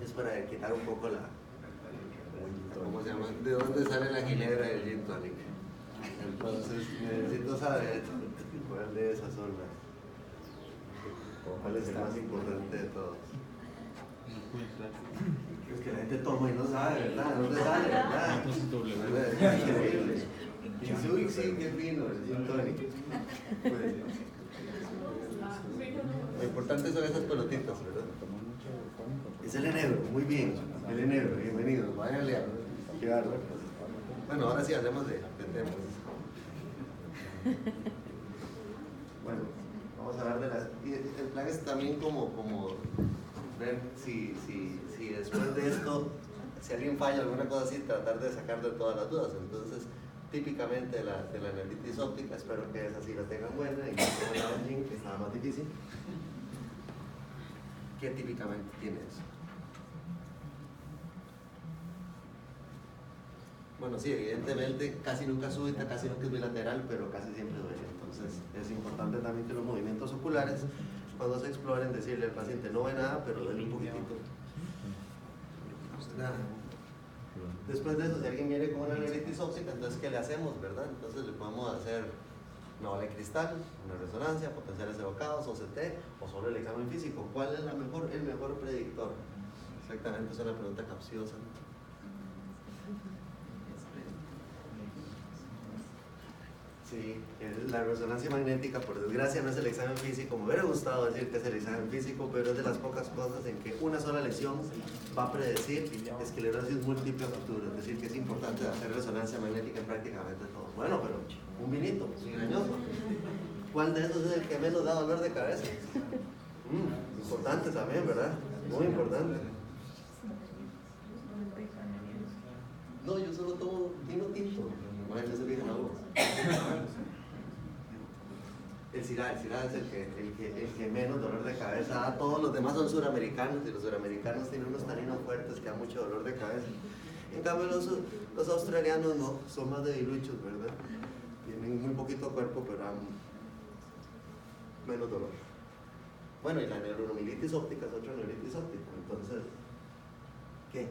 es para quitar un poco la, ¿cómo se llama? ¿De dónde sale la ginebra del gin tonic? Entonces necesito saber cuál de esas son las, o cuál es el más importante de todos. Es que la gente toma y no sabe, ¿verdad? ¿Dónde sale, verdad? Es increíble. Uy, sí, qué fino, el gin tonic. Pues, lo importante son esas pelotitas, ¿verdad? Es el enebro, muy bien. El enebro, bienvenidos. Váyanle a qué bárbaro. Bueno, ahora sí hablemos de temas. Bueno, vamos a hablar de las. Y el plan es también como ver si después de esto, si alguien falla alguna cosa así, tratar de sacar de todas las dudas. Entonces, típicamente de la neuritis óptica, espero que esa sí la tengan buena y que tengan la engine, que es nada más difícil. ¿Qué típicamente tiene eso? Bueno, sí, evidentemente casi nunca súbita, casi nunca es bilateral, pero casi siempre duele. Entonces es importante también que los movimientos oculares, cuando se exploren, decirle al paciente no ve nada, pero duele un poquitito. Nada. Después de eso, si alguien viene con una neuritis óptica, entonces ¿qué le hacemos, verdad? Entonces le podemos hacer una bola de cristal, una resonancia, potenciales evocados, OCT o solo el examen físico. ¿Cuál es el mejor predictor? Exactamente, es una pregunta capciosa. Sí, la resonancia magnética, por desgracia, no es el examen físico. Me hubiera gustado decir que es el examen físico, pero es de las pocas cosas en que una sola lesión va a predecir esclerosis múltiple a futuro. Es decir, que es importante hacer resonancia magnética en prácticamente todo. Bueno, pero un vinito, es engañoso. ¿Cuál de esos es el que menos da dolor de cabeza? Importante también, ¿verdad? Muy importante. No, yo solo tomo vino tinto. Bueno, ese vino no. El Syrah es el que menos dolor de cabeza da. Todos los demás son suramericanos y los suramericanos tienen unos taninos fuertes que dan mucho dolor de cabeza. En cambio los australianos no, son más debiluchos, ¿verdad? Tienen muy poquito cuerpo, pero dan menos dolor. Bueno, y la neuromilitis óptica es otra neuritis óptica. Entonces, ¿qué?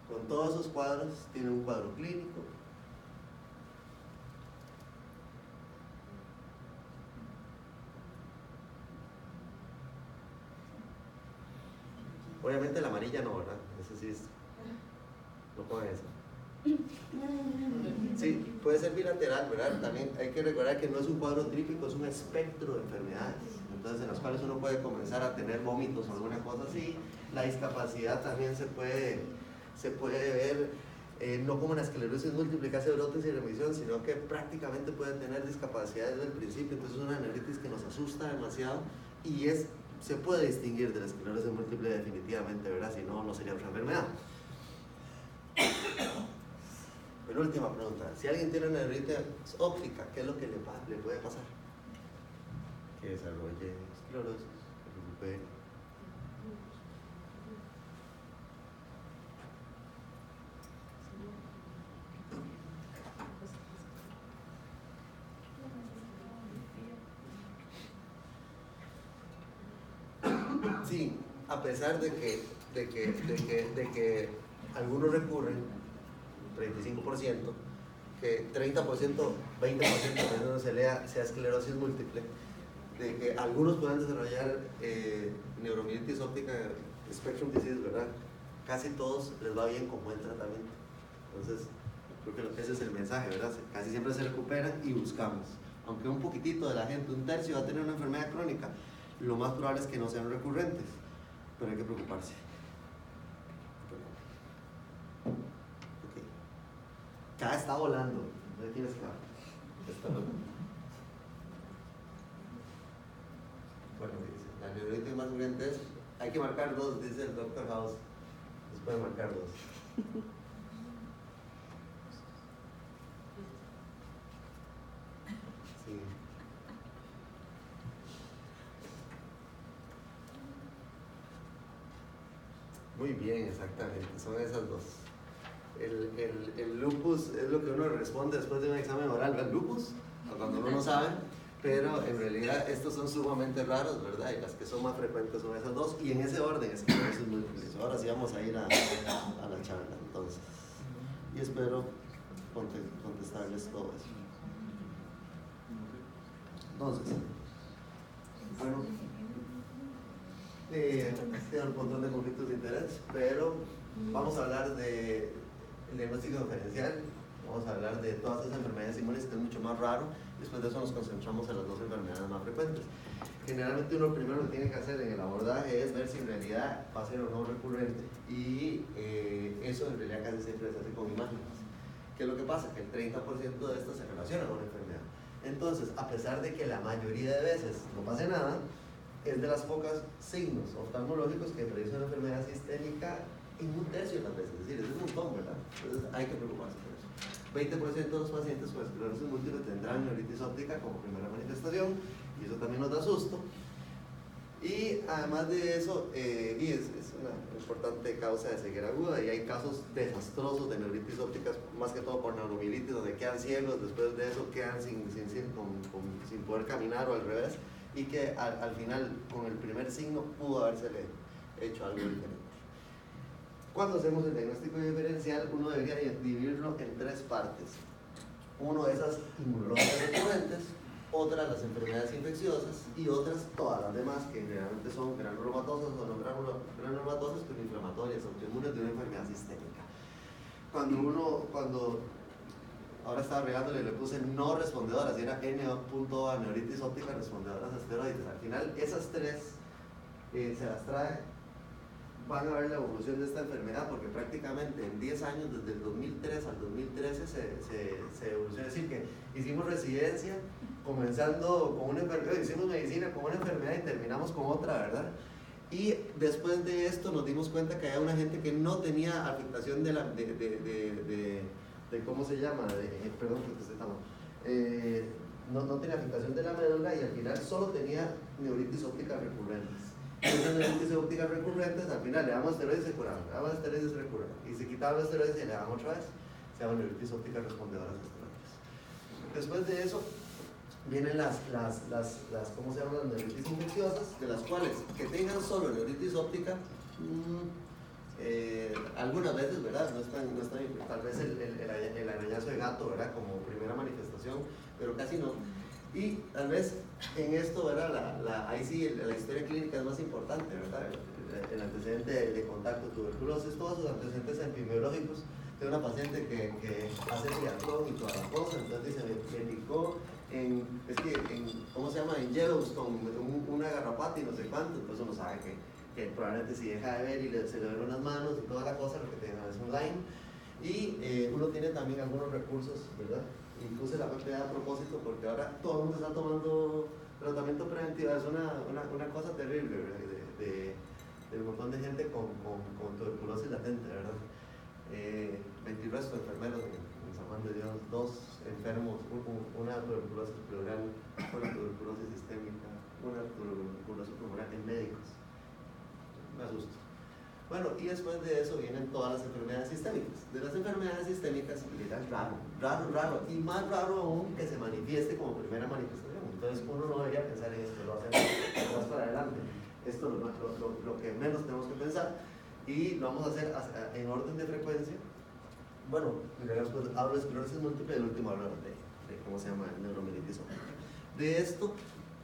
Con todos esos cuadros, tiene un cuadro clínico. Obviamente la amarilla no, ¿verdad? Eso sí es. No pongan eso. Sí, puede ser bilateral, ¿verdad? También hay que recordar que no es un cuadro trípico, es un espectro de enfermedades. Entonces, en las cuales uno puede comenzar a tener vómitos o alguna cosa así. La discapacidad también se puede ver, no como una esclerosis múltiple que hace brotes y remisión, sino que prácticamente puede tener discapacidad desde el principio. Entonces, es una neuritis que nos asusta demasiado y se puede distinguir de la esclerosis múltiple definitivamente, ¿verdad? Si no, no sería otra enfermedad. Penúltima pregunta. Si alguien tiene una neuritis óptica, ¿qué es lo que le puede pasar? Que desarrolle esclerosis, que recupere. Sí, a pesar de que algunos recurren, 35%, que 30%, 20% menos sea esclerosis múltiple, de que algunos puedan desarrollar neuromilitis óptica, spectrum disease, ¿verdad? Casi todos les va bien con buen tratamiento. Entonces, creo que ese es el mensaje, ¿verdad? Casi siempre se recuperan y buscamos. Aunque un poquitito de la gente, un tercio, va a tener una enfermedad crónica, lo más probable es que no sean recurrentes, pero hay que preocuparse. Okay. Cada está volando, no tienes que Bueno, dice, la neuritis más urgente es, hay que marcar 2, dice el Dr. House, se puede marcar 2. Sí. Muy bien, exactamente, son esas dos. El lupus es lo que uno responde después de un examen oral, ¿el lupus? O cuando uno no sabe, pero en realidad estos son sumamente raros, ¿verdad? Y las que son más frecuentes son esas dos, y en ese orden es que eso es muy feliz. Ahora sí vamos a ir a la charla, entonces, y espero contestarles todo eso. Entonces, bueno, tiene un montón de conflictos de interés, pero vamos a hablar de el diagnóstico diferencial, vamos a hablar de todas esas enfermedades inmunes, que es mucho más raro. Después de eso nos concentramos en las dos enfermedades más frecuentes. Generalmente uno primero que tiene que hacer en el abordaje es ver si en realidad va a ser o no recurrente, y eso en realidad casi siempre se hace con imágenes. ¿Qué es lo que pasa? Que el 30% de estas se relaciona con una enfermedad. Entonces, a pesar de que la mayoría de veces no pase nada, es de las pocas signos oftalmológicos que predicen una enfermedad sistémica en un tercio de las veces. Es decir, es un montón, ¿verdad? Entonces hay que preocuparse por eso. 20% de los pacientes con esclerosis múltiple tendrán neuritis óptica como primera manifestación, y eso también nos da susto. Y además de eso, es una importante causa de ceguera aguda, y hay casos desastrosos de neuritis ópticas, más que todo por neuromielitis, donde quedan ciegos, después de eso quedan sin poder caminar o al revés, y que al final, con el primer signo, pudo habérsele hecho algo diferente. Cuando hacemos el diagnóstico diferencial, uno debería dividirlo en tres partes. Uno de esas inmunológicas recurrentes, otras las enfermedades infecciosas, y otras todas las demás, que generalmente son granulomatosas o no granulomatosas, pero inflamatorias, autoinmunes de una enfermedad sistémica. Ahora estaba regándole, le puse no respondedoras, y era N.A neuritis óptica respondedoras a esteroides. Al final, esas tres se las trae. Van a ver la evolución de esta enfermedad, porque prácticamente en 10 años, desde el 2003 al 2013, se evolucionó. Es decir, que hicimos residencia comenzando con una enfermedad, hicimos medicina con una enfermedad y terminamos con otra, ¿verdad? Y después de esto nos dimos cuenta que había una gente que no tenía afectación de ¿cómo se llama? Perdón, que estoy tomando. No tenía afectación de la médula, y al final solo tenía neuritis ópticas recurrentes. Esas neuritis ópticas recurrentes, al final le damos esteroides y se curaban, le damos esteroides y se curaban, y se quitaban los esteroides y le daban otra vez, se llaman neuritis ópticas respondedoras a esteroides. Después de eso vienen ¿cómo se llaman? Las neuritis infecciosas, de las cuales que tengan solo neuritis óptica, algunas veces, ¿verdad? No están, tal vez el arañazo de gato, ¿verdad? Como primera manifestación, pero casi no. Y tal vez en esto, ¿verdad? Ahí sí la historia clínica es más importante, ¿verdad? El antecedente de contacto, tuberculosis, todos los antecedentes epidemiológicos. Tengo una paciente que hace triatlón y toda la cosa, entonces dice, me picó ¿cómo se llama? En Yellowstone, una garrapata y no sé cuánto. Entonces uno sabe que probablemente si deja de ver y se le ven unas manos y toda la cosa, lo que tiene es un Lyme. Y uno tiene también algunos recursos, ¿verdad? Incluso la PPA a propósito, porque ahora todo el mundo está tomando tratamiento preventivo. Es una cosa terrible, ¿verdad? Del montón de gente con tuberculosis latente, ¿verdad? 20 restos de enfermeros en San Juan de Dios, 2 enfermos, una tuberculosis pleural, una tuberculosis sistémica, una tuberculosis pulmonar en médicos. Me asusto. Bueno, y después de eso vienen todas las enfermedades sistémicas. De las enfermedades sistémicas, literal, raro, y más raro aún que se manifieste como primera manifestación. Entonces uno no debería pensar en esto, lo hacemos más para adelante. Esto es lo que menos tenemos que pensar, y lo vamos a hacer en orden de frecuencia. Bueno, después hablo de esclerosis múltiple, y el último hablo de ¿cómo se llama? Neuromielitis óptica. De esto,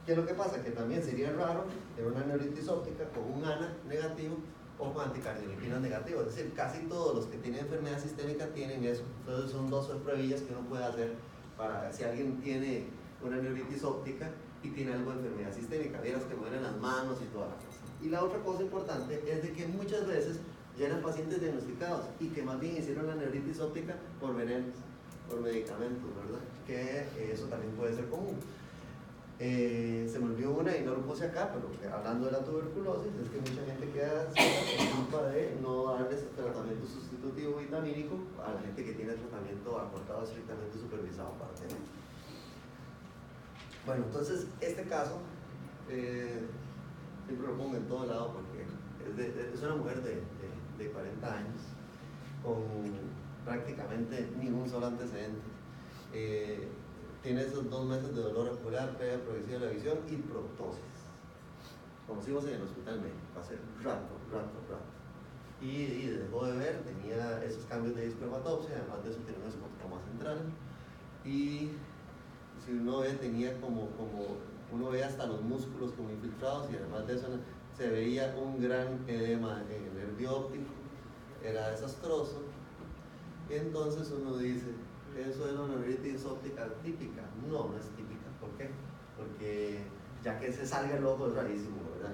¿qué es lo que pasa? Que también sería raro en una neuritis óptica con un ANA negativo o con anticardiolipinas negativos. Es decir, casi todos los que tienen enfermedad sistémica tienen eso. Entonces son 2 pruebillas que uno puede hacer para si alguien tiene una neuritis óptica y tiene algo de enfermedad sistémica. Vieras que mueren las manos y toda la cosa. Y la otra cosa importante es de que muchas veces ya eran pacientes diagnosticados y que más bien hicieron la neuritis óptica por venenos, por medicamentos, ¿verdad? Que eso también puede ser común. Se me olvidó una y no lo puse acá, pero hablando de la tuberculosis, es que mucha gente queda por culpa de no darles tratamiento sustitutivo vitamínico a la gente que tiene tratamiento acortado estrictamente supervisado para tener. Bueno, entonces este caso siempre lo pongo en todo lado porque es una mujer de 40 años con prácticamente ningún solo antecedente. tiene esos 2 meses de dolor ocular, pérdida progresiva de la visión y proptosis. Conocimos en el hospital médico, hace rato. Y dejó de ver, tenía esos cambios de discromatopsia, además de eso tenía un escopetoma central. Y si uno ve, tenía uno ve hasta los músculos como infiltrados, y además de eso se veía un gran edema en el nervio óptico, era desastroso. Y entonces uno dice, ¿eso es una neuritis óptica típica? No, no es típica. ¿Por qué? Porque ya que se salga el ojo es rarísimo, ¿verdad?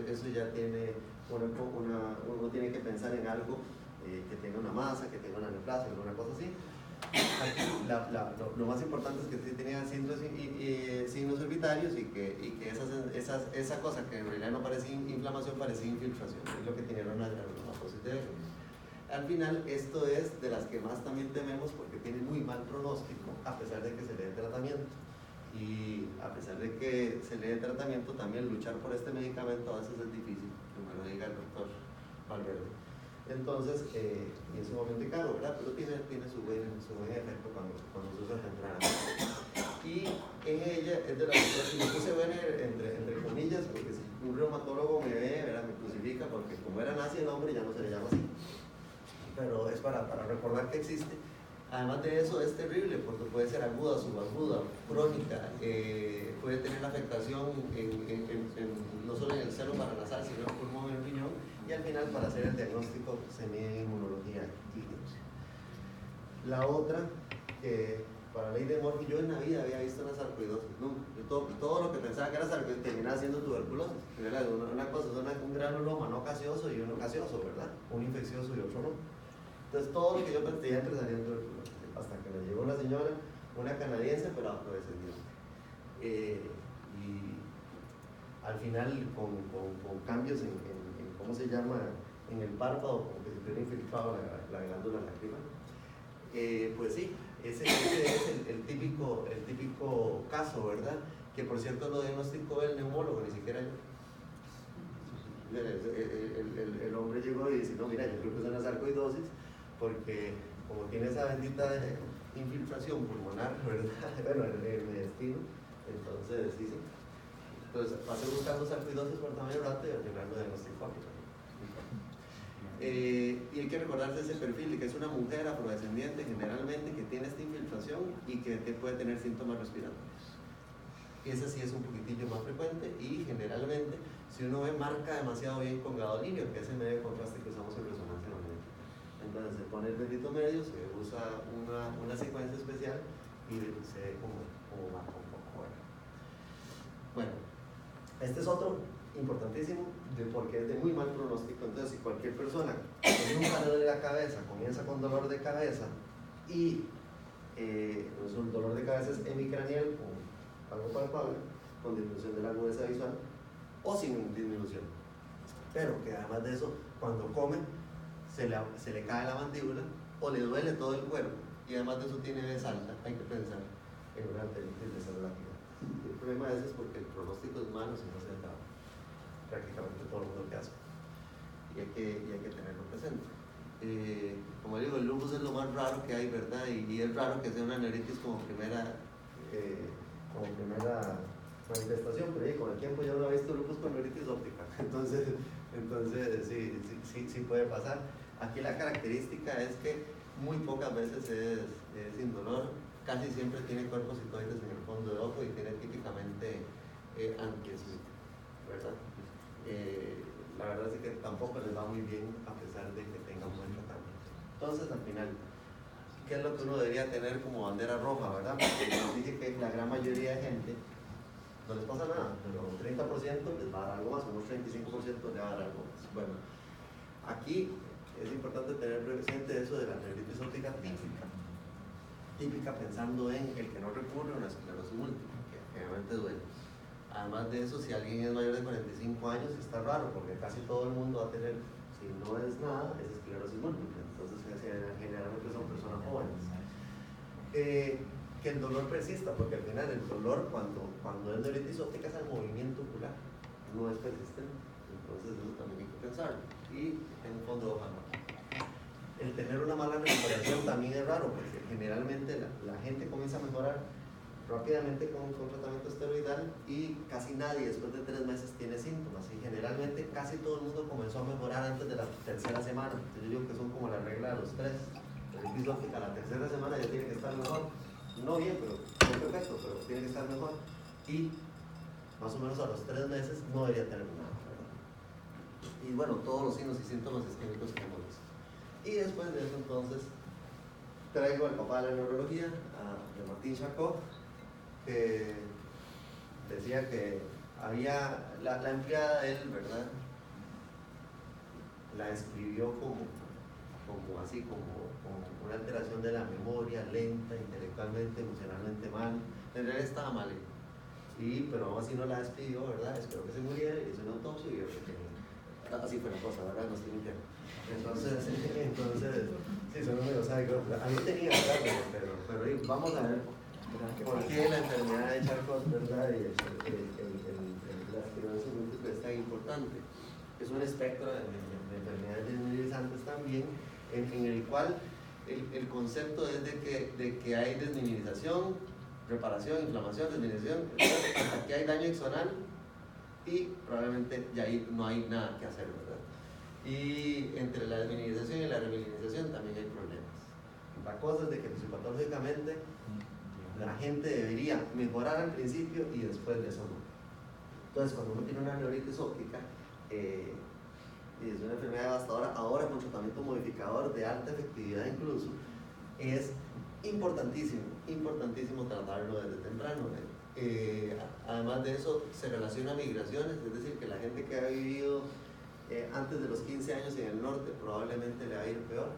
Eso ya tiene uno tiene que pensar en algo que tenga una masa, que tenga una neoplasia, alguna cosa así. Aquí lo más importante es que sí tenía signos orbitarios y que esa cosa que en realidad no parecía inflamación, parecía infiltración, es lo que tenía una granulomatosis de Becker. Al final, esto es de las que más también tememos porque tiene muy mal pronóstico, a pesar de que se le dé tratamiento. Y a pesar de que se le dé tratamiento, también luchar por este medicamento a veces es difícil, que me lo diga el doctor Valverde. Entonces, y es sumamente caro, ¿verdad? Pero tiene su buen efecto cuando se usa temprano. Y en ella es de las cosas que me puse buena entre comillas, porque si un reumatólogo me ve, ¿verdad? Me crucifica, porque como era nazi el nombre ya no se le llama así. Pero es para recordar que existe. Además de eso es terrible porque puede ser aguda, subaguda, crónica, puede tener afectación no solo en el seno paranasal, sino en el pulmón y en el riñón, y al final para hacer el diagnóstico se mide inmunología y biopsia. La otra, que para ley de Murphy, yo en la vida había visto una sarcoidosis, nunca. Todo lo que pensaba que era sarcoidosis terminaba siendo tuberculosis. Una cosa es un granuloma no gaseoso y uno gaseoso, ¿verdad? Un infeccioso y otro no. Entonces todo lo que yo pensé entre salía tuberculosis, hasta que me llegó una señora, una canadiense, pero afrodescendiente. Y al final con cambios en ¿cómo se llama? En el párpado, como que se hubiera infiltrado la glándula lacrimal. Pues sí, ese es el típico caso, ¿verdad? Que por cierto lo diagnosticó el neumólogo, ni siquiera yo. El hombre llegó y dice, no, mira, yo creo que es una sarcoidosis, porque como tiene esa bendita infiltración pulmonar, ¿verdad? Bueno, el mediastino, entonces sí. Entonces pasé buscando sarcoidosis por tamaño rato y al final lo diagnosticó. Y hay que recordarse ese perfil de que es una mujer afrodescendiente generalmente que tiene esta infiltración y que puede tener síntomas respiratorios. Ese sí es un poquitillo más frecuente y generalmente, si uno ve, marca demasiado bien con gadolínio, que es el medio de contraste que usamos en resonancia magnética. Entonces se pone el bendito medio, se usa una secuencia especial y se ve como marca un poco. Bueno, este es otro importantísimo porque es de muy mal pronóstico. Entonces, si cualquier persona con un dolor de la cabeza comienza con dolor de cabeza y un dolor de cabeza es hemicranial con algo palpable, con disminución de la agudeza visual o sin disminución, pero que además de eso, cuando come se le cae la mandíbula o le duele todo el cuerpo y además de eso tiene vez alta, hay que pensar en una arteritis de célula activa. El problema de eso es porque el pronóstico es malo si no se da prácticamente todo el mundo que hace y hay que tenerlo presente. Como digo, el lupus es lo más raro que hay, ¿verdad? Y es raro que sea una neuritis como primera manifestación, pero con el tiempo yo no he visto lupus con neuritis óptica, entonces sí puede pasar. Aquí la característica es que muy pocas veces es indolor, casi siempre tiene cuerpos citoides en el fondo del ojo y tiene típicamente anquiesmo, ¿verdad? La verdad es que tampoco les va muy bien a pesar de que tengan buen tratamiento. Entonces, al final, ¿qué es lo que uno debería tener como bandera roja, verdad? Porque les dije que la gran mayoría de gente no les pasa nada, pero un 30% les va a dar algo más, un 35% les va a dar algo más. Bueno, aquí es importante tener presente eso de la neuritis óptica típica pensando en el que no recurre a una esclerosis múltiple, que generalmente duele. Además de eso, si alguien es mayor de 45 años, está raro, porque casi todo el mundo va a tener, si no es nada, es esclerosis múltiple. Entonces, generalmente son personas jóvenes. Que el dolor persista, porque al final el dolor, cuando es neuritis óptica, es el movimiento ocular, no es persistente. Entonces, eso también hay que pensarlo. Y en un fondo de hoja no. El tener una mala recuperación también es raro, porque generalmente la gente comienza a mejorar rápidamente con tratamiento esteroidal y casi nadie después de 3 meses tiene síntomas, y generalmente casi todo el mundo comenzó a mejorar antes de la tercera semana. Entonces yo digo que son como la regla de los 3. La neuritis óptica la tercera semana ya tiene que estar mejor, no bien, pero no perfecto, pero tiene que estar mejor, y más o menos a los 3 meses no debería tener nada, ¿verdad? Y bueno, todos los signos y síntomas isquémicos que hemos visto. Y después de eso entonces traigo al papá de la neurología, de Martín Charcot, que decía que había, la empleada de él, ¿verdad? La escribió como una alteración de la memoria, lenta, intelectualmente, emocionalmente mal. En realidad estaba mal, pero aún así no la despidió, ¿verdad? Esperó que se muriera y hizo una autopsia y vio que así fue la cosa, ¿verdad? No estoy mintiendo. Entonces, sí, son números, ¿sabes? A mí tenía claro, pero vamos a ver por qué la enfermedad de Charcot, ¿verdad? Y la esclerosis múltiple es tan importante. Es un espectro de enfermedades desmineralizantes también, en el cual el concepto es de que hay desmineralización, reparación, inflamación, desmineralización, hasta que hay daño axonal y probablemente ya ahí no hay nada que hacer, ¿verdad? Y entre la desmineralización y la remineralización también hay problemas. La cosa es de que fisiopatológicamente la gente debería mejorar al principio y después de eso no. Entonces, cuando uno tiene una neuritis óptica, y es una enfermedad devastadora, ahora con tratamiento modificador de alta efectividad incluso, es importantísimo tratarlo desde temprano. Además de eso, se relaciona a migraciones, es decir, que la gente que ha vivido antes de los 15 años en el norte probablemente le va a ir peor,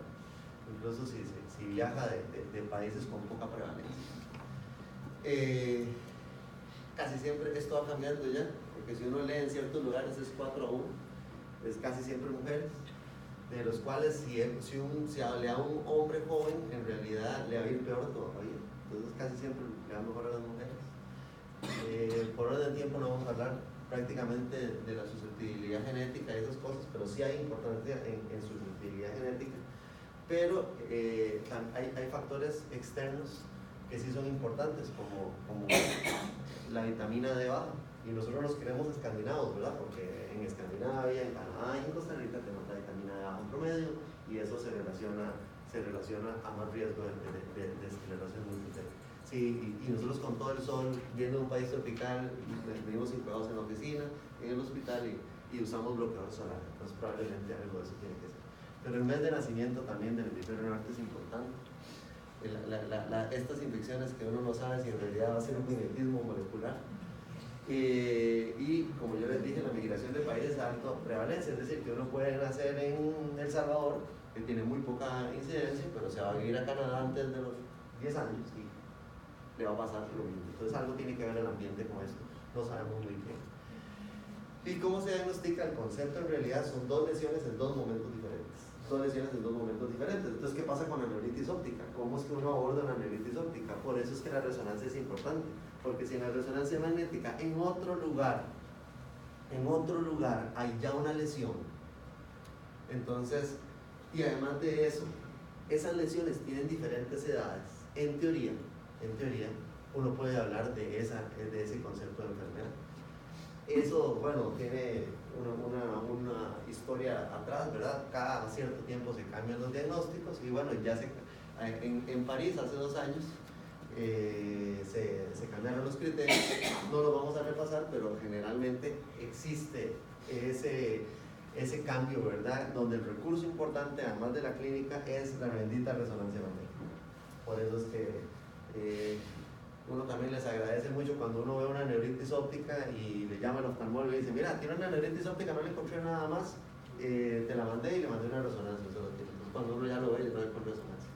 incluso si viaja de países con poca prevalencia. Casi siempre esto va cambiando ya, porque si uno lee en ciertos lugares es 4-1, es casi siempre mujeres, de los cuales si le da un hombre joven, en realidad le va a ir peor todavía. Entonces casi siempre le va mejor a las mujeres. Por orden de tiempo no vamos a hablar prácticamente de la susceptibilidad genética y esas cosas, pero sí hay importancia en susceptibilidad genética. Pero hay factores externos que sí son importantes, como la vitamina D baja. Y nosotros nos creemos escandinavos, ¿verdad? Porque en Escandinavia, en Canadá y en Costa Rica tenemos la vitamina D baja en promedio, y eso se relaciona a más riesgo de esclerosis múltiple. Sí, y nosotros con todo el sol, viendo un país tropical, vivimos encuadrados en la oficina, en el hospital, y usamos bloqueador solar. Entonces probablemente algo de eso tiene que ser. Pero el mes de nacimiento también del hemisferio norte es importante. Estas infecciones que uno no sabe si en realidad va a ser un mimetismo molecular. Y como yo les dije, la migración de países de alta prevalencia, es decir, que uno puede nacer en El Salvador, que tiene muy poca incidencia, pero se va a vivir a Canadá antes de los 10 años y le va a pasar lo mismo. Entonces algo tiene que ver el ambiente con esto, no sabemos muy bien. ¿Y cómo se diagnostica? El concepto en realidad son 2 lesiones en 2 momentos diferentes. 2 lesiones en 2 momentos diferentes. Entonces, ¿qué pasa con la neuritis óptica? ¿Cómo es que uno aborda la neuritis óptica? Por eso es que la resonancia es importante, porque si en la resonancia magnética en otro lugar hay ya una lesión, entonces, y además de eso, esas lesiones tienen diferentes edades, en teoría, uno puede hablar de ese concepto de enfermedad. Eso, bueno, tiene una historia atrás, ¿verdad? Cada cierto tiempo se cambian los diagnósticos, y bueno, ya en París hace 2 años se cambiaron los criterios. No los vamos a repasar, pero generalmente existe ese cambio, ¿verdad? Donde el recurso importante, además de la clínica, es la bendita resonancia magnética. Por eso es que uno también les agradece mucho cuando uno ve una neuritis óptica y le llama al oftalmólogo y dice: mira, tiene una neuritis óptica, no le encontré nada más, te la mandé y le mandé una resonancia. Entonces, cuando uno ya lo ve, no es con resonancia.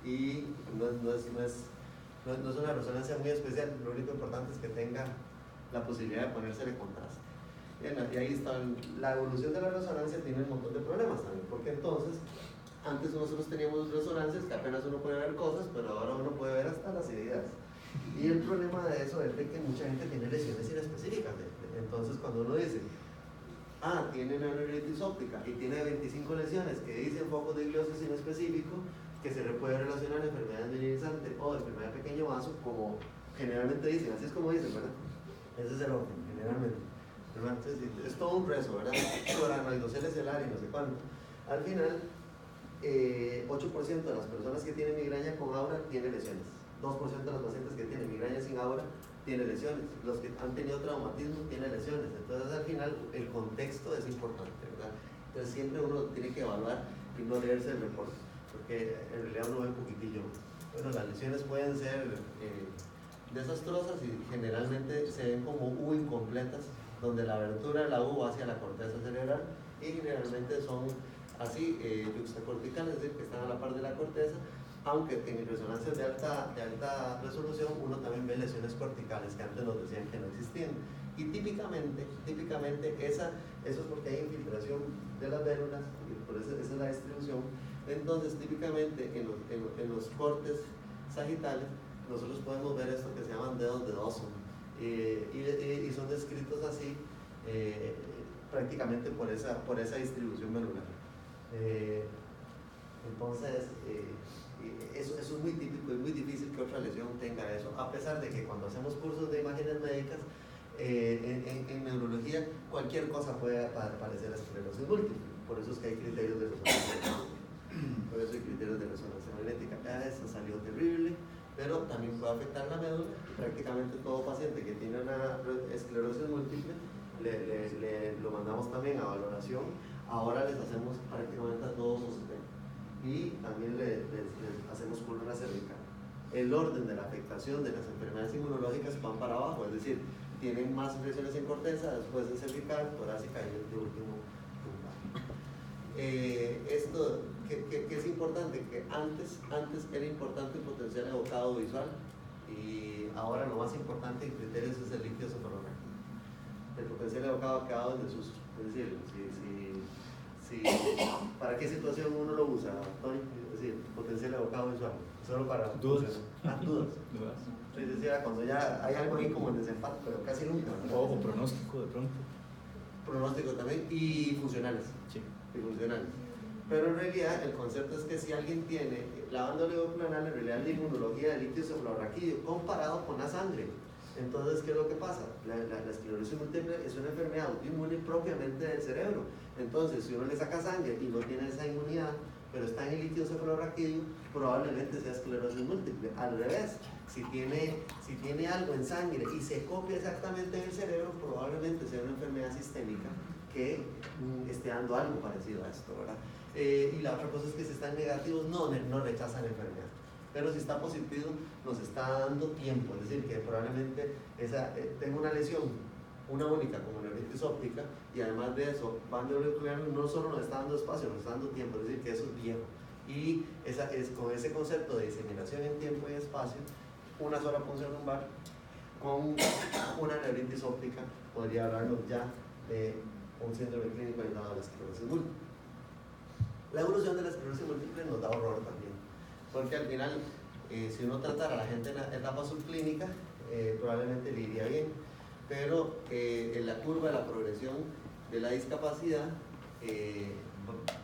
Y no es una resonancia muy especial, lo único importante es que tenga la posibilidad de ponérsele contraste. Y ahí está, la evolución de la resonancia tiene un montón de problemas también, porque entonces, antes nosotros teníamos resonancias que apenas uno puede ver cosas, pero ahora uno puede ver hasta las ideas. Y el problema de eso es de que mucha gente tiene lesiones inespecíficas. Entonces, cuando uno dice, tiene una neuritis óptica y tiene 25 lesiones que dicen focos de gliosis inespecífico, que se le puede relacionar a enfermedad mineralizante o enfermedad de pequeño vaso, como generalmente dicen, así es como dicen, ¿verdad? Ese es el orden, generalmente. Entonces, es todo un rezo, ¿verdad? Paranoidocele celar y no sé cuánto. Al final, 8% de las personas que tienen migraña con aura tienen lesiones. 2% de los pacientes que tienen migraña sin aura tienen lesiones. Los que han tenido traumatismo tienen lesiones. Entonces, al final, el contexto es importante, ¿verdad? Entonces, siempre uno tiene que evaluar y no leerse el reporte, porque en realidad uno ve un poquitillo. Bueno, las lesiones pueden ser desastrosas y generalmente se ven como U incompletas, donde la abertura de la U va hacia la corteza cerebral y generalmente son así, juxtacorticales, es decir, que están a la par de la corteza, aunque en resonancias de alta resolución uno también ve lesiones corticales que antes nos decían que no existían. Y típicamente eso es porque hay infiltración de las vénulas, y por eso esa es la distribución. Entonces, típicamente en los cortes sagitales, nosotros podemos ver esto que se llaman dedos de Dawson, y son descritos así prácticamente por esa distribución venular. Entonces, eso es muy típico, es muy difícil que otra lesión tenga eso, a pesar de que cuando hacemos cursos de imágenes médicas, en neurología, cualquier cosa puede parecer esclerosis múltiple. Por eso es que hay criterios de resonancia. Por eso hay criterios de resonancia magnética. Eso salió terrible, pero también puede afectar la médula. Prácticamente todo paciente que tiene una esclerosis múltiple lo mandamos también a valoración. Ahora les hacemos prácticamente a todos los sistemas. Y también les hacemos columna cervical. El orden de la afectación de las enfermedades inmunológicas van para abajo, es decir, tienen más lesiones en corteza, después en cervical, torácica y de último lumbar. Esto que es importante, que antes era importante el potencial evocado visual, y ahora lo más importante en criterios es el líquido cefalorraquídeo. El potencial evocado ha quedado en desuso, es decir, ¿para qué situación uno lo usa, Tony? Es decir, potencial evocado visual, solo para dudas. Dudas. Es decir, cuando ya hay algo ahí como el desempate, pero casi nunca. O pronóstico de pronto. Pronóstico también, y funcionales. Sí. Y funcionales. Pero en realidad el concepto es que si alguien tiene lavanda oligopleural, en realidad la inmunología del líquido cefalorraquídeo comparado con la sangre. Entonces, ¿qué es lo que pasa? La esclerosis múltiple es una enfermedad autoinmune propiamente del cerebro. Entonces, si uno le saca sangre y no tiene esa inmunidad, pero está en el líquido cefalorraquídeo, probablemente sea esclerosis múltiple. Al revés, si tiene algo en sangre y se copia exactamente en el cerebro, probablemente sea una enfermedad sistémica que esté dando algo parecido a esto, ¿verdad? Y la otra cosa es que si están negativos no rechazan la enfermedad, pero si está positivo nos está dando tiempo, es decir, que probablemente tengo una lesión, una única como neuritis óptica, y además de eso, banda auricular no solo nos está dando espacio, nos está dando tiempo, es decir, que eso es viejo. Y con ese concepto de diseminación en tiempo y espacio, una sola punción lumbar con una neuritis óptica podría hablarnos ya de un síndrome clínico aislado de la esclerosis múltiple. La evolución de la esclerosis múltiple nos da horror también, porque al final, si uno tratara a la gente en la etapa subclínica, probablemente le iría bien, pero en la curva de la progresión de la discapacidad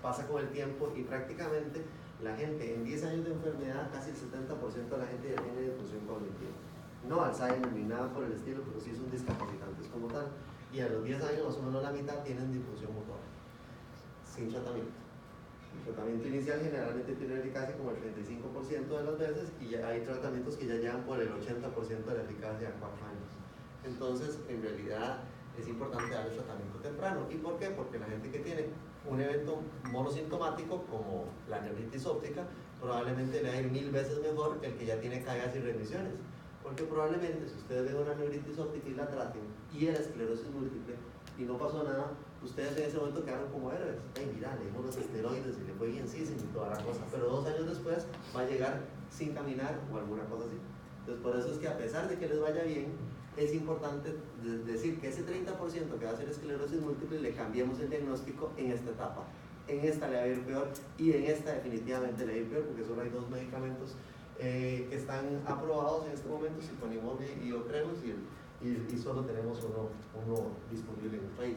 pasa con el tiempo, y prácticamente la gente en 10 años de enfermedad, casi el 70% de la gente ya tiene disfunción cognitiva. No Alzheimer ni nada por el estilo, pero sí son discapacitantes como tal. Y a los 10 años más o menos la mitad tienen disfunción motora, sin tratamiento. El tratamiento inicial generalmente tiene eficacia como el 35% de las veces, y ya hay tratamientos que ya llegan por el 80% de la eficacia a 4 años. Entonces, en realidad, es importante darle tratamiento temprano. ¿Y por qué? Porque la gente que tiene un evento monosintomático como la neuritis óptica, probablemente le va a ir 1000 veces mejor que el que ya tiene caídas y remisiones. Porque probablemente si ustedes ven una neuritis óptica y la traten, y era esclerosis múltiple, y no pasó nada, ustedes en ese momento quedaron como héroes. Ay, mira, le dimos los esteroides y le fue bien, sí, y toda la cosa. Pero 2 años después va a llegar sin caminar o alguna cosa así. Entonces, por eso es que a pesar de que les vaya bien, es importante decir que ese 30% que va a ser esclerosis múltiple le cambiemos el diagnóstico en esta etapa. En esta le va a ir peor, y en esta definitivamente le va a ir peor, porque solo hay 2 medicamentos que están aprobados en este momento, Siponimod y Ocrevus, y solo tenemos uno disponible en el país.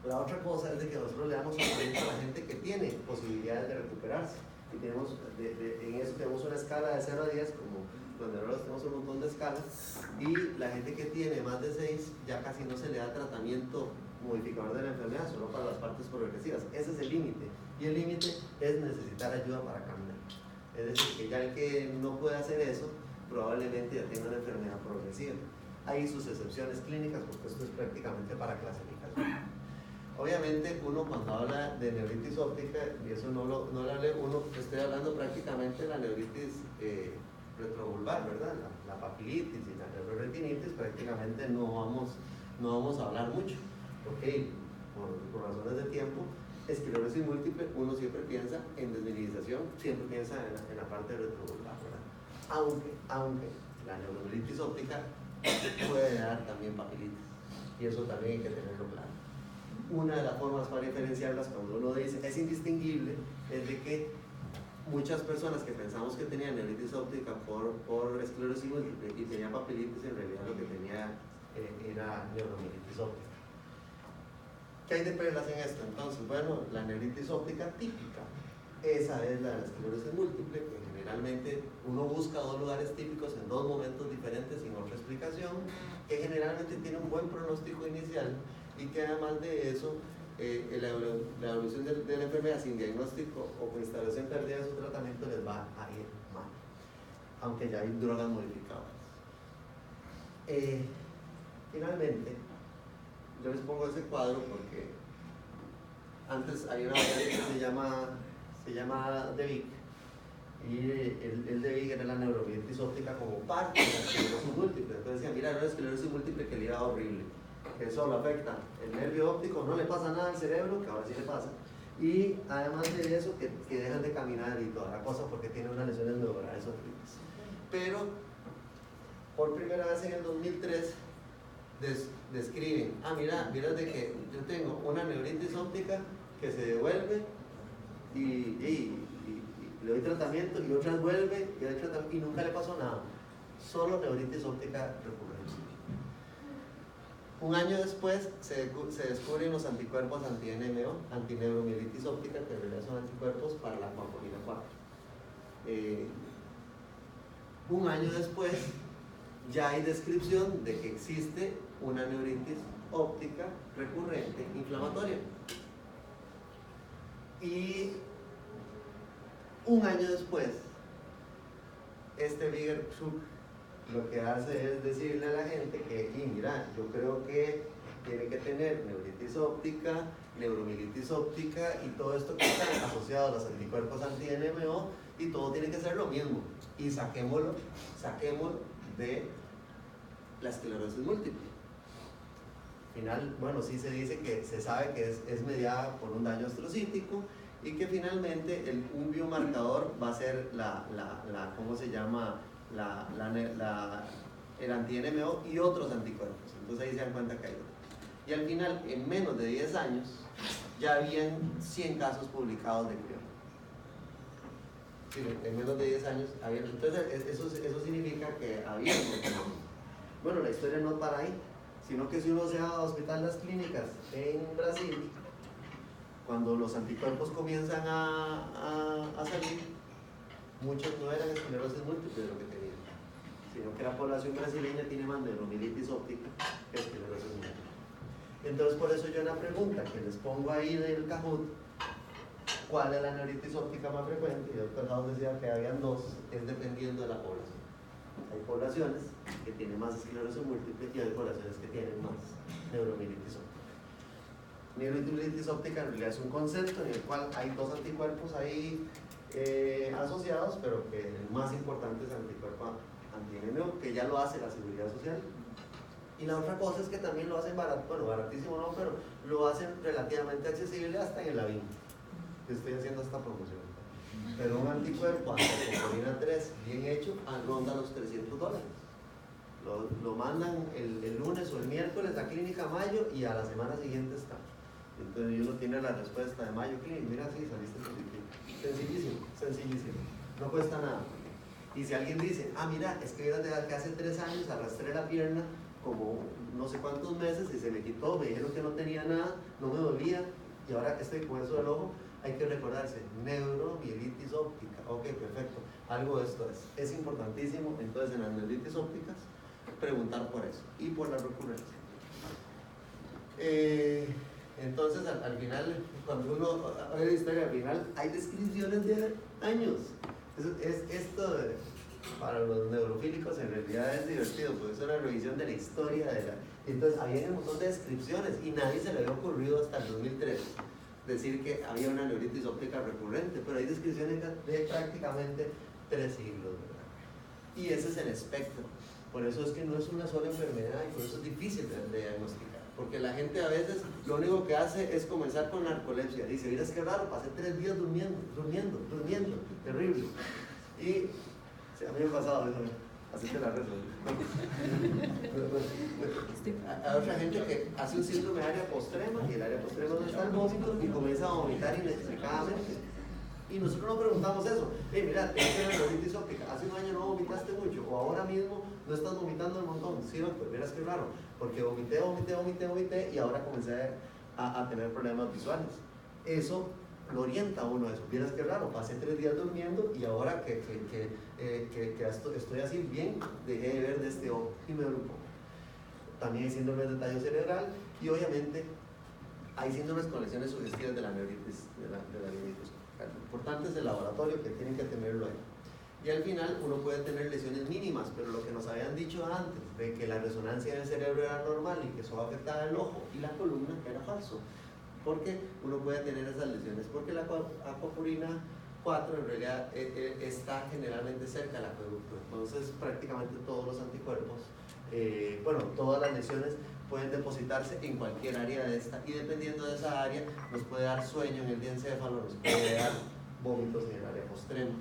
La otra cosa es de que nosotros le damos tratamiento a la gente que tiene posibilidades de recuperarse. y tenemos, en eso tenemos una escala de 0 a 10, como los neurólogos tenemos un montón de escalas, y la gente que tiene más de 6 ya casi no se le da tratamiento modificador de la enfermedad, solo para las partes progresivas. Ese es el límite, y el límite es necesitar ayuda para caminar. Es decir, que ya el que no puede hacer eso, probablemente ya tenga una enfermedad progresiva. Hay sus excepciones clínicas, porque esto es prácticamente para clasificación. Obviamente, uno cuando habla de neuritis óptica, y eso no lo hablé, uno estoy hablando prácticamente de la neuritis retrovulvar, ¿verdad? La papilitis y la neuroretinitis, prácticamente no vamos a hablar mucho. Ok, por razones de tiempo, esclerosis múltiple, uno siempre piensa en desminimización, siempre piensa en la parte retrovulvar, ¿verdad? Aunque la neuromielitis óptica puede dar también papilitis, y eso también hay que tenerlo claro. Una de las formas para diferenciarlas, cuando uno dice es indistinguible, es de que muchas personas que pensamos que tenían neuritis óptica por esclerosis múltiple y tenían papilitis, en realidad lo que tenía era neuromielitis óptica. ¿Qué hay de perlas en esto? Entonces, bueno, la neuritis óptica típica, esa es la esclerosis múltiple, que generalmente uno busca dos lugares típicos en dos momentos diferentes sin otra explicación, que generalmente tiene un buen pronóstico inicial y que además de eso, la evolución de la enfermedad sin diagnóstico o con instalación tardía de su tratamiento les va a ir mal, aunque ya hay drogas modificadas. Finalmente, yo les pongo ese cuadro porque antes hay una variante que se llama De Vic, y el De Vic era la neuromielitis óptica como parte de la esclerosis múltiple. Entonces decía, mira, era una esclerosis múltiple que le iba horrible, que solo afecta el nervio óptico, no le pasa nada al cerebro, que ahora sí le pasa, y además de eso que dejan de caminar y toda la cosa porque tiene unas lesiones neuronales horribles. Pero por primera vez en el 2003 describen, mira de que yo tengo una neuritis óptica que se devuelve y le doy tratamiento y otras vuelve y doy tratamiento y nunca le pasó nada, solo neuritis óptica recurrente. Un año después se descubren los anticuerpos anti-NMO, antineuromielitis óptica, que en realidad son anticuerpos para la coagulamina 4. Un año después ya hay descripción de que existe una neuritis óptica recurrente inflamatoria. Y un año después, este Viger-Schuck lo que hace es decirle a la gente que, mira, yo creo que tiene que tener neuritis óptica, neuromielitis óptica y todo esto que está asociado a los anticuerpos anti-NMO, y todo tiene que ser lo mismo. Y saquémoslo de la esclerosis múltiple. Al final, bueno, sí se dice que se sabe que es mediada por un daño astrocítico y que finalmente un biomarcador va a ser ¿cómo se llama? El anti-NMO y otros anticuerpos. Entonces ahí se dan cuenta que hay otros. Y al final, en menos de 10 años, ya habían 100 casos publicados de prion. Sí, en menos de 10 años había. Entonces eso significa que había. Bueno, la historia no para ahí, sino que si uno se va a Hospital Las Clínicas en Brasil, cuando los anticuerpos comienzan a salir, muchos no eran esclerosis múltiple de lo que tenían, sino que la población brasileña tiene más neuromielitis óptica que esclerosis múltiple. Entonces, por eso yo en la pregunta que les pongo ahí del Kahoot, ¿cuál es la neuritis óptica más frecuente? Y el doctor House decía que habían dos, es dependiendo de la población. Hay poblaciones que tienen más esclerosis múltiple y hay poblaciones que tienen más neuromielitis óptica. Neuromielitis óptica en realidad es un concepto en el cual hay dos anticuerpos ahí asociados, pero que el más importante es el anticuerpo anti-NMO, que ya lo hace la Seguridad Social. Y la otra cosa es que también lo hacen baratísimo no, pero lo hacen relativamente accesible hasta en la BIM. Estoy haciendo esta promoción. Pero un anticuerpo anti-cocolina 3 bien hecho ronda los $300. Lo mandan el lunes o el miércoles a Clínica Mayo y a la semana siguiente está. Entonces uno tiene la respuesta de Mayo Clínica, mira, sí, saliste positivo. Sencillísimo. No cuesta nada. Y si alguien dice, mira, es que hace 3 años arrastré la pierna como no sé cuántos meses y se me quitó, me dijeron que no tenía nada, no me dolía, Y ahora que estoy con eso del ojo, hay que recordarse, neuromielitis óptica. Ok, perfecto. Algo de esto es importantísimo. Entonces, en las neuritis ópticas, preguntar por eso y por la recurrencia. Entonces, al final, cuando uno ve la historia, al final hay descripciones de años. Esto para los neurofílicos en realidad es divertido, porque es una revisión de la historia de la... Entonces, había un montón de descripciones y nadie se le había ocurrido hasta el 2003 decir que había una neuritis óptica recurrente, pero hay descripciones de prácticamente 3 siglos, ¿verdad? Y ese es el espectro. Por eso es que no es una sola enfermedad y por eso es difícil de diagnosticar. Porque la gente a veces lo único que hace es comenzar con narcolepsia. Dice, mira, es que raro, pasé 3 días durmiendo, terrible. Y sí, a mí me ha pasado eso, así te la rezo. Hay otra gente que hace un síndrome de área postrema, y el área postrema no está el vómito, y comienza a vomitar inexplicablemente. Y nosotros no preguntamos eso. Mira, tienes una neuritis óptica, hace un año no vomitaste mucho, o ahora mismo no estás vomitando un montón. Sí, no, pues miras qué raro, porque vomité, y ahora comencé a tener problemas visuales. Eso lo orienta a uno a eso. Miras qué raro, pasé 3 días durmiendo y ahora que estoy así bien, dejé de ver de este ojo y me duele un poco. También hay síndromes de tallo cerebral y obviamente hay síndromes con lesiones sugestivas de la neuritis, de la neuritis. Lo importante es el laboratorio, que tienen que tenerlo ahí. Y al final uno puede tener lesiones mínimas, pero lo que nos habían dicho antes, de que la resonancia del cerebro era normal y que eso afectaba el ojo y la columna, era falso. Porque uno puede tener esas lesiones, porque la aquaporina 4 en realidad está generalmente cerca del acueducto. Entonces prácticamente todos los anticuerpos, todas las lesiones pueden depositarse en cualquier área de esta, y dependiendo de esa área nos puede dar sueño en el diencéfalo, nos puede dar vómitos en el área postrema.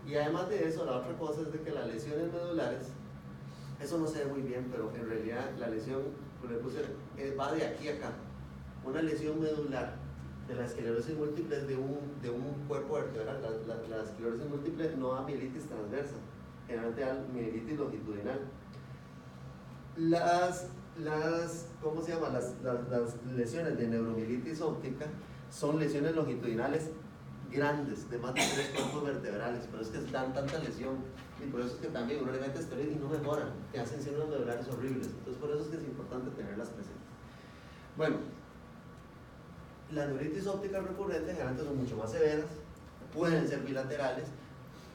Y además de eso, la otra cosa es de que las lesiones medulares, eso no se ve muy bien, pero en realidad la lesión, va de aquí a acá. Una lesión medular de la esclerosis múltiple es de un cuerpo vertebral. La esclerosis múltiple no da mielitis transversa, generalmente da mielitis longitudinal. Las lesiones de neuromielitis óptica son lesiones longitudinales grandes, de más de 3 cuerpos vertebrales, pero es que dan tanta lesión, y por eso es que también uno le mete esteroides y no mejoran, te hacen síndromes medulares horribles. Entonces por eso es que es importante tenerlas presentes. Bueno, las neuritis ópticas recurrentes generalmente son mucho más severas, pueden ser bilaterales,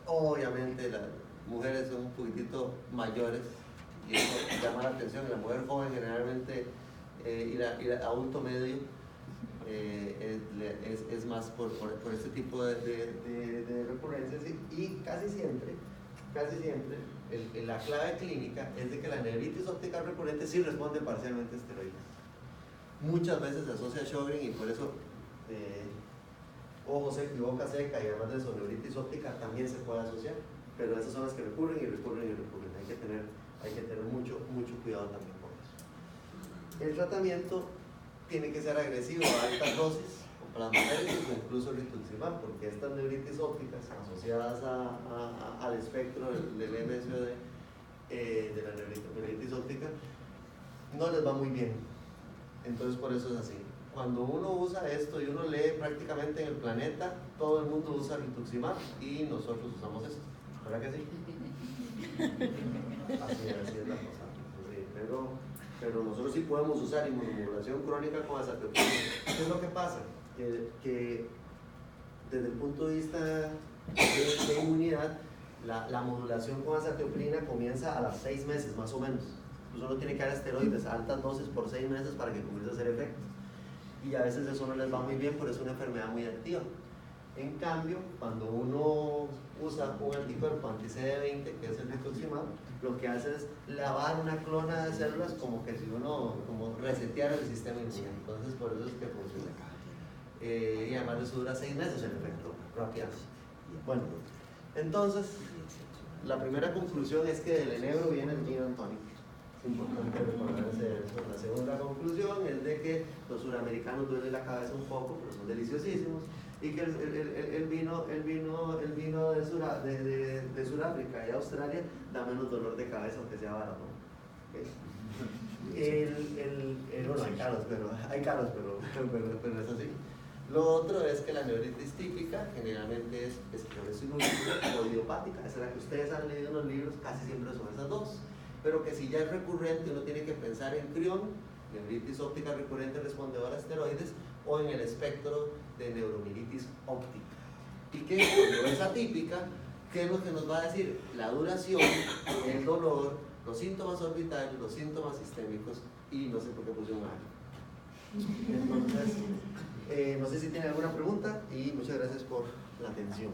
obviamente las mujeres son un poquitito mayores, y eso llama la atención. La mujer joven generalmente y la adulto medio es más por este tipo de recurrencias, y casi siempre la clave clínica es de que la neuritis óptica recurrente sí responde parcialmente a esteroides. Muchas veces se asocia a Sjögren, y por eso ojo seco y boca seca, y además de eso neuritis óptica también se puede asociar, pero esas son las que recurren. Hay que tener mucho cuidado también con eso. El tratamiento tiene que ser agresivo a altas dosis, o plasmaféricos, o incluso rituximab, porque estas neuritis ópticas asociadas al espectro del MSOD, de la neuritis óptica, no les va muy bien. Entonces por eso es así. Cuando uno usa esto y uno lee prácticamente en el planeta, todo el mundo usa rituximab y nosotros usamos esto. ¿Verdad que sí? Así es la cosa. Sí, pero nosotros sí podemos usar inmunomodulación crónica con azathioprina. ¿Qué es lo que pasa? Que desde el punto de vista de inmunidad, la modulación con azathioprina comienza a los 6 meses más o menos. Uno tiene que dar esteroides a altas dosis por 6 meses para que comience a hacer efecto. Y a veces eso no les va muy bien, porque es una enfermedad muy activa. En cambio, cuando uno usa un anticuerpo anti-CD20, que es el rituximab, lo que hace es lavar una clona de células, como que si uno reseteara el sistema inmune. Entonces por eso es que funciona. Y además eso dura 6 meses el efecto rápido. Bueno, entonces la primera conclusión es que del enebro viene el gin and tonic. Es importante recordarse eso. La segunda conclusión es de que los suramericanos duelen la cabeza un poco, pero son deliciosísimos, y que el vino de Sudáfrica y Australia da menos dolor de cabeza, aunque sea barato. ¿Okay? Bueno, hay caros, pero es así. Lo otro es que la neuritis típica generalmente es esclerosis múltiple o idiopática. Esa es la que ustedes han leído en los libros, casi siempre son esas dos. Pero que si ya es recurrente, uno tiene que pensar en prion, neuritis óptica recurrente respondedora a esteroides, o en el espectro de neuromielitis óptica. Y que cuando es atípica, ¿qué es lo que nos va a decir? La duración, el dolor, los síntomas orbitales, los síntomas sistémicos, y no sé por qué puse un año. Entonces, no sé si tienen alguna pregunta y muchas gracias por la atención.